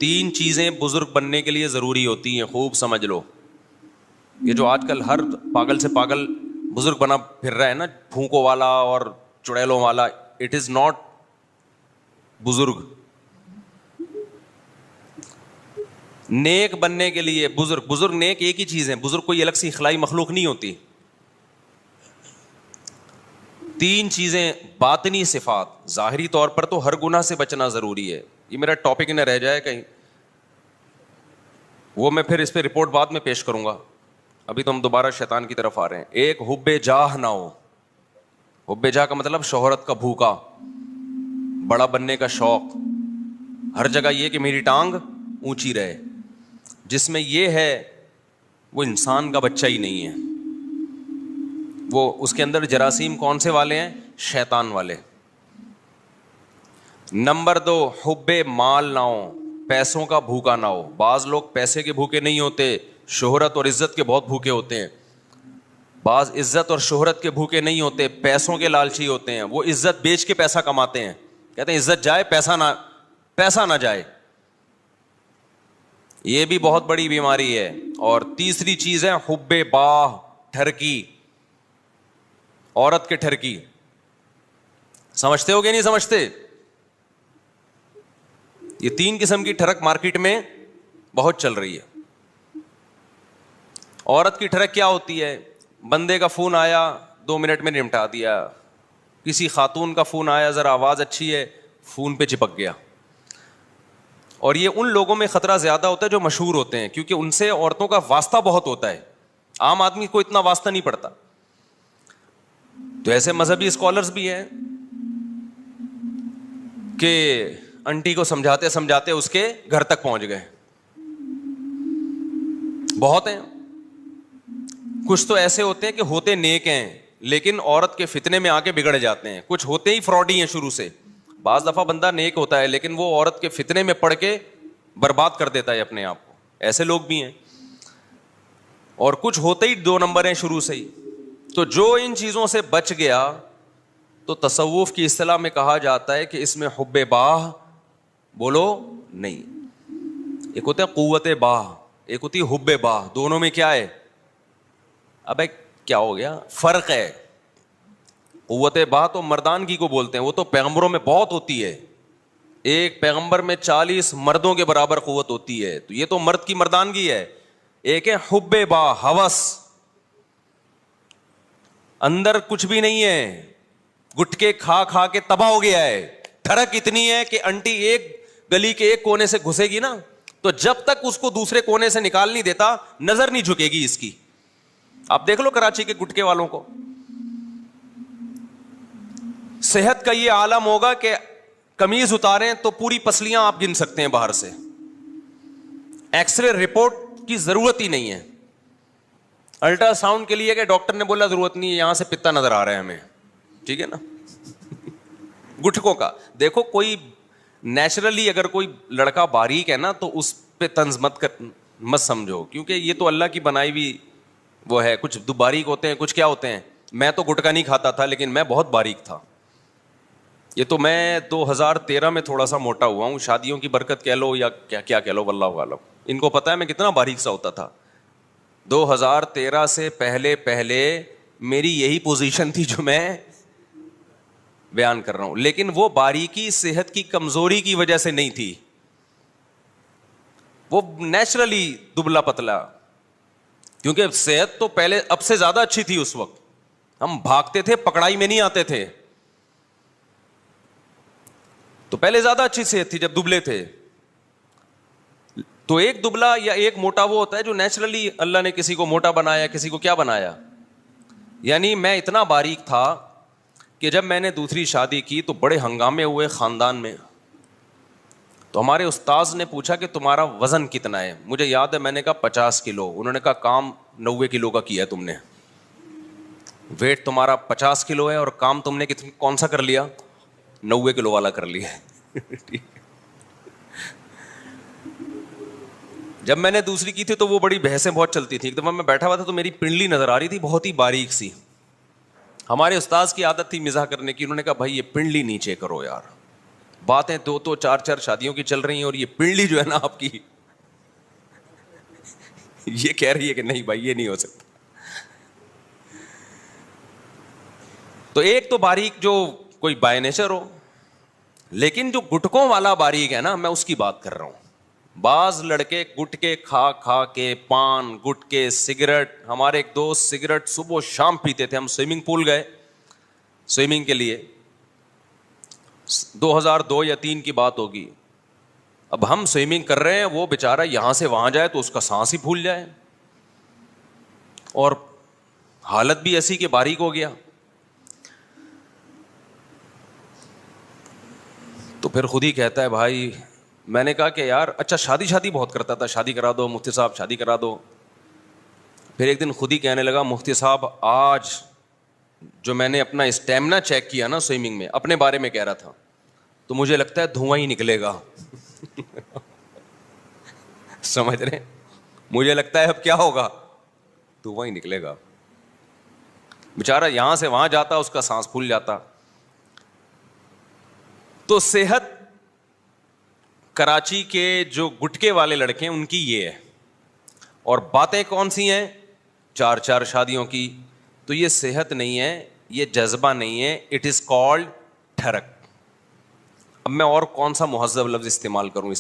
3 چیزیں بزرگ بننے کے لیے ضروری ہوتی ہیں, خوب سمجھ لو. یہ جو آج کل ہر پاگل سے پاگل بزرگ بنا پھر رہا ہے نا, پھونکوں والا اور چڑیلوں والا, اٹ از ناٹ بزرگ. نیک بننے کے لیے بزرگ نیک ایک ہی چیز ہے. بزرگ کوئی الگ سی اخلائی مخلوق نہیں ہوتی. 3 چیزیں باطنی صفات. ظاہری طور پر تو ہر گناہ سے بچنا ضروری ہے, یہ میرا ٹاپک نہ رہ جائے کہیں, وہ میں پھر اس پہ رپورٹ بعد میں پیش کروں گا. ابھی تو ہم دوبارہ شیطان کی طرف آ رہے ہیں. ایک حب جاہ نہ ہو. حب جاہ کا مطلب شہرت کا بھوکا, بڑا بننے کا شوق, ہر جگہ یہ کہ میری ٹانگ اونچی رہے. جس میں یہ ہے وہ انسان کا بچہ ہی نہیں ہے. وہ اس کے اندر جراثیم کون سے والے ہیں؟ شیطان والے. نمبر 2, حب مال نہ ہو, پیسوں کا بھوکا نہ ہو. بعض لوگ پیسے کے بھوکے نہیں ہوتے, شہرت اور عزت کے بہت بھوکے ہوتے ہیں. بعض عزت اور شہرت کے بھوکے نہیں ہوتے, پیسوں کے لالچی ہوتے ہیں. وہ عزت بیچ کے پیسہ کماتے ہیں, کہتے ہیں عزت جائے پیسہ نہ جائے. یہ بھی بہت بڑی بیماری ہے. اور تیسری چیز ہے حب باہ, ٹھرکی, عورت کے ٹھرکی. سمجھتے ہو کہ نہیں سمجھتے؟ یہ 3 قسم کی ٹھڑک مارکیٹ میں بہت چل رہی ہے. عورت کی ٹھڑک کیا ہوتی ہے؟ بندے کا فون آیا 2 منٹ میں نمٹا دیا. کسی خاتون کا فون آیا, ذرا آواز اچھی ہے, فون پہ چپک گیا. اور یہ ان لوگوں میں خطرہ زیادہ ہوتا ہے جو مشہور ہوتے ہیں, کیونکہ ان سے عورتوں کا واسطہ بہت ہوتا ہے. عام آدمی کو اتنا واسطہ نہیں پڑتا. تو ایسے مذہبی اسکالرز بھی ہیں کہ انٹی کو سمجھاتے سمجھاتے اس کے گھر تک پہنچ گئے. بہت ہیں. کچھ تو ایسے ہوتے ہیں کہ ہوتے نیک ہیں لیکن عورت کے فتنے میں آ کے بگڑ جاتے ہیں. کچھ ہوتے ہی فراڈی ہیں شروع سے. بعض دفعہ بندہ نیک ہوتا ہے لیکن وہ عورت کے فتنے میں پڑ کے برباد کر دیتا ہے اپنے آپ کو. ایسے لوگ بھی ہیں. اور کچھ ہوتے ہی 2 نمبر ہیں شروع سے ہی. تو جو ان چیزوں سے بچ گیا تو تصوف کی اصطلاح میں کہا جاتا ہے کہ اس میں حب باہ بولو نہیں. ایک ہوتا ہے قوت باہ, ایک ہوتی ہے حب باہ. دونوں میں کیا ہے؟ ابے کیا ہو گیا؟ فرق ہے. قوت باہ تو مردانگی کو بولتے ہیں, وہ تو پیغمبروں میں بہت ہوتی ہے. ایک پیغمبر میں 40 مردوں کے برابر قوت ہوتی ہے. تو یہ تو مرد کی مردانگی ہے. ایک ہے حب باہ, ہوس. اندر کچھ بھی نہیں ہے, گٹکے کھا کھا کے تباہ ہو گیا ہے. ٹھڑک اتنی ہے کہ انٹی ایک گلی کے ایک کونے سے گھسے گی نا, تو جب تک اس کو دوسرے کونے سے نکال نہیں دیتا نظر نہیں جھکے گی اس کی. آپ دیکھ لو کراچی کے گٹکے والوں کو. صحت کا یہ عالم ہوگا کہ قمیض اتاریں تو پوری پسلیاں آپ گن سکتے ہیں باہر سے. ایکس رے رپورٹ کی ضرورت ہی نہیں ہے. الٹرا ساؤنڈ کے لیے کہ ڈاکٹر نے بولا ضرورت نہیں ہے, یہاں سے پتا نظر آ رہا ہے ہمیں. ٹھیک ہے نا. گٹکوں کا دیکھو, کوئی نیچرلی اگر کوئی لڑکا باریک ہے نا تو اس پہ طنز مت سمجھو, کیونکہ یہ تو اللہ کی بنائی ہوئی وہ ہے. کچھ باریک ہوتے ہیں, کچھ کیا ہوتے ہیں. میں تو گٹکا نہیں کھاتا تھا لیکن میں بہت باریک تھا. یہ تو میں 2013 میں تھوڑا سا موٹا ہوا ہوں, شادیوں کی برکت کہہ لو یا کیا کہہ لو, واللہ عالم. ان کو پتا ہے میں کتنا باریک سا ہوتا تھا. 2013 سے پہلے میری یہی پوزیشن تھی جو میں بیان کر رہا ہوں. لیکن وہ باریکی صحت کی کمزوری کی وجہ سے نہیں تھی, وہ نیچرلی دبلا پتلا. کیونکہ صحت تو پہلے اب سے زیادہ اچھی تھی. اس وقت ہم بھاگتے تھے, پکڑائی میں نہیں آتے تھے. تو پہلے زیادہ اچھی صحت تھی جب دبلے تھے. تو ایک دبلا یا ایک موٹا وہ ہوتا ہے جو نیچرلی اللہ نے کسی کو موٹا بنایا, کسی کو کیا بنایا. یعنی میں اتنا باریک تھا کہ جب میں نے دوسری شادی کی تو بڑے ہنگامے ہوئے خاندان میں. تو ہمارے استاذ نے پوچھا کہ تمہارا وزن کتنا ہے. مجھے یاد ہے میں نے کہا 50 کلو. انہوں نے کہا کام 90 کلو کا کیا ہے تم نے. ویٹ تمہارا 50 کلو ہے اور کام تم نے کون سا کر لیا؟ 90 کلو والا کر لیا. جب میں نے دوسری کی تھی تو وہ بڑی بحثیں بہت چلتی تھی. ایک دفعہ میں بیٹھا ہوا تھا تو میری پنڈلی نظر آ رہی تھی بہت ہی باریک سی. ہمارے استاذ کی عادت تھی مزاح کرنے کی. انہوں نے کہا بھائی یہ پنڈلی نیچے کرو یار. باتیں 2 4 شادیوں کی چل رہی ہیں اور یہ پنڈلی جو ہے نا آپ کی یہ کہہ رہی ہے کہ نہیں بھائی یہ نہیں ہو سکتا. تو ایک تو باریک جو کوئی بائی نیچر ہو, لیکن جو گٹکوں والا باریک ہے نا, میں اس کی بات کر رہا ہوں. بعض لڑکے گٹکے کھا کھا کے, پان گٹکے سگریٹ, ہمارے ایک دوست سگریٹ صبح و شام پیتے تھے. ہم سوئمنگ پول گئے سوئمنگ کے لیے, 2002 یا 2003 کی بات ہوگی. اب ہم سوئمنگ کر رہے ہیں, وہ بیچارہ یہاں سے وہاں جائے تو اس کا سانس ہی پھول جائے, اور حالت بھی ایسی کہ باریک ہو گیا. تو پھر خود ہی کہتا ہے بھائی, میں نے کہا کہ یار اچھا شادی بہت کرتا تھا, شادی کرا دو مفتی صاحب, شادی کرا دو. پھر ایک دن خود ہی کہنے لگا, مفتی صاحب آج جو میں نے اپنا اسٹیمنا چیک کیا نا سوئمنگ میں, اپنے بارے میں کہہ رہا تھا, تو مجھے لگتا ہے دھواں ہی نکلے گا. سمجھ رہے, مجھے لگتا ہے اب کیا ہوگا, دھواں ہی نکلے گا. بیچارہ یہاں سے وہاں جاتا, اس کا سانس پھول جاتا. تو صحت کراچی کے جو گٹکے والے لڑکے ہیں ان کی یہ ہے, اور باتیں کون سی ہیں, 4 شادیوں کی. تو یہ صحت نہیں ہے, یہ جذبہ نہیں ہے, اٹ از کالڈ ٹھرک. اب میں اور کون سا مہذب لفظ استعمال کروں اس